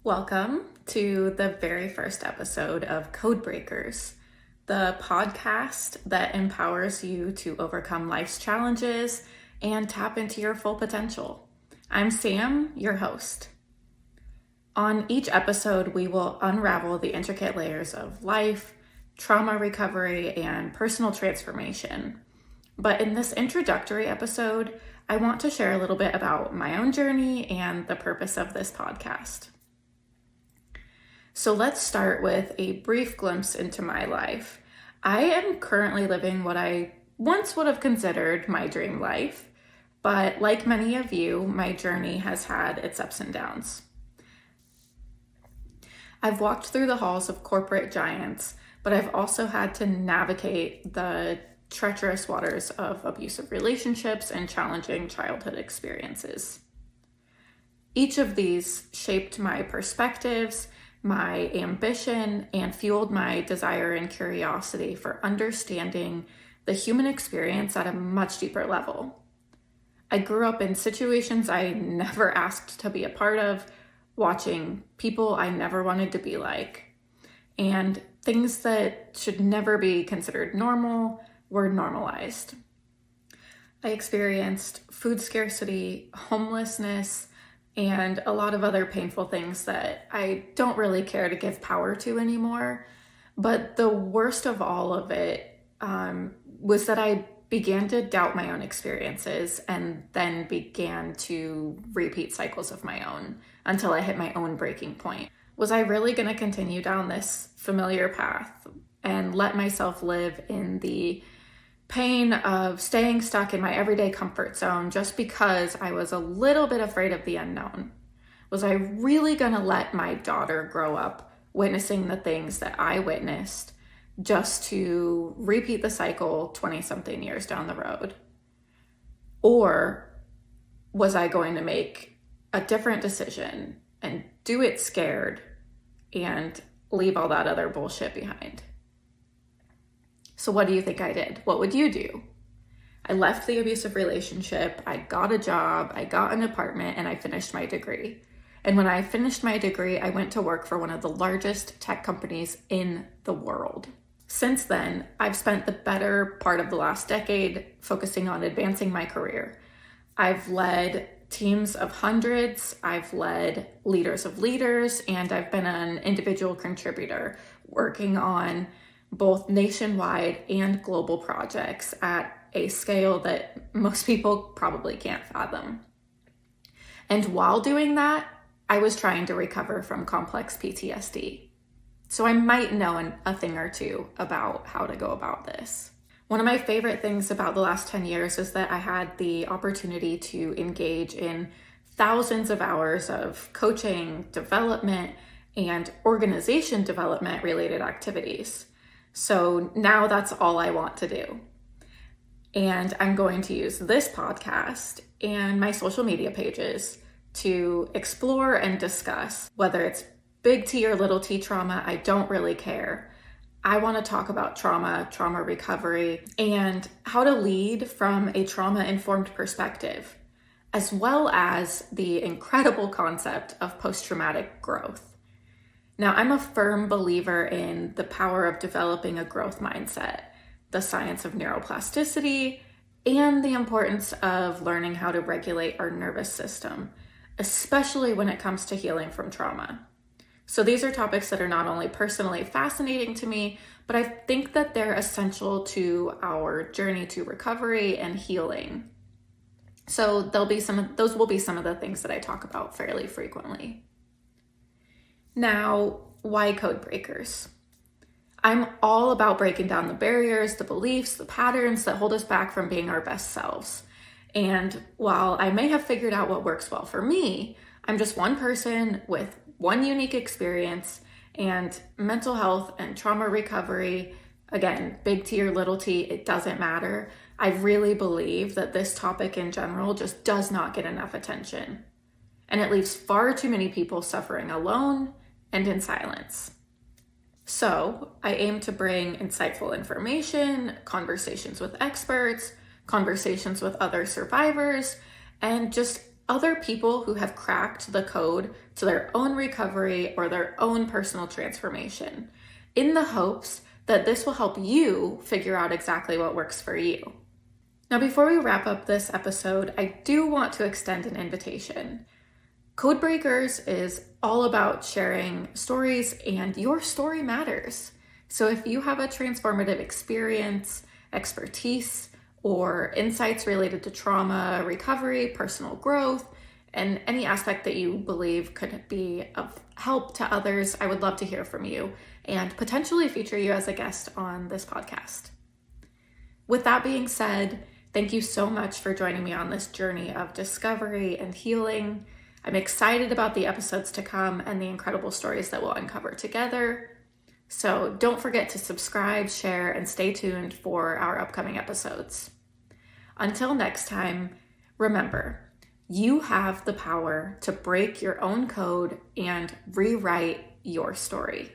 Welcome to the very first episode of Code Breakers, the podcast that empowers you to overcome life's challenges and tap into your full potential. I'm Sam, your host. On each episode, we will unravel the intricate layers of life, trauma recovery, and personal transformation. But in this introductory episode, I want to share a little bit about my own journey and the purpose of this podcast. So let's start with a brief glimpse into my life. I am currently living what I once would have considered my dream life, but like many of you, my journey has had its ups and downs. I've walked through the halls of corporate giants, but I've also had to navigate the treacherous waters of abusive relationships and challenging childhood experiences. Each of these shaped my perspectives, my ambition, and fueled my desire and curiosity for understanding the human experience at a much deeper level. I grew up in situations I never asked to be a part of, watching people I never wanted to be like, and things that should never be considered normal were normalized. I experienced food scarcity, homelessness, and a lot of other painful things that I don't really care to give power to anymore. But the worst of all of it was that I began to doubt my own experiences and then began to repeat cycles of my own until I hit my own breaking point. Was I really going to continue down this familiar path and let myself live in the pain of staying stuck in my everyday comfort zone just because I was a little bit afraid of the unknown? Was I really going to let my daughter grow up witnessing the things that I witnessed just to repeat the cycle 20-something years down the road? Or was I going to make a different decision and do it scared and leave all that other bullshit behind? So what do you think I did? What would you do? I left the abusive relationship, I got a job, I got an apartment, and I finished my degree. And when I finished my degree, I went to work for one of the largest tech companies in the world. Since then, I've spent the better part of the last decade focusing on advancing my career. I've led teams of hundreds, I've led leaders of leaders, and I've been an individual contributor working on both nationwide and global projects at a scale that most people probably can't fathom. And while doing that, I was trying to recover from complex PTSD. So I might know a thing or two about how to go about this. One of my favorite things about the last 10 years is that I had the opportunity to engage in thousands of hours of coaching, development, and organization development related activities. So now that's all I want to do. And I'm going to use this podcast and my social media pages to explore and discuss whether it's big T or little t trauma. I don't really care. I want to talk about trauma recovery, and how to lead from a trauma-informed perspective, as well as the incredible concept of post-traumatic growth. Now, I'm a firm believer in the power of developing a growth mindset, the science of neuroplasticity, and the importance of learning how to regulate our nervous system, especially when it comes to healing from trauma. So these are topics that are not only personally fascinating to me, but I think that they're essential to our journey to recovery and healing. So those will be some of the things that I talk about fairly frequently. Now, why Code Breakers? I'm all about breaking down the barriers, the beliefs, the patterns that hold us back from being our best selves. And while I may have figured out what works well for me, I'm just one person with one unique experience, and mental health and trauma recovery, again, big T or little t, it doesn't matter. I really believe that this topic in general just does not get enough attention. And it leaves far too many people suffering alone and in silence. So I aim to bring insightful information, conversations with experts, conversations with other survivors, and just other people who have cracked the code to their own recovery or their own personal transformation, in the hopes that this will help you figure out exactly what works for you. Now, before we wrap up this episode, I do want to extend an invitation. Codebreakers is all about sharing stories, and your story matters. So if you have a transformative experience, expertise, or insights related to trauma, recovery, personal growth, and any aspect that you believe could be of help to others, I would love to hear from you and potentially feature you as a guest on this podcast. With that being said, thank you so much for joining me on this journey of discovery and healing. I'm excited about the episodes to come and the incredible stories that we'll uncover together. So don't forget to subscribe, share, and stay tuned for our upcoming episodes. Until next time, remember, you have the power to break your own code and rewrite your story.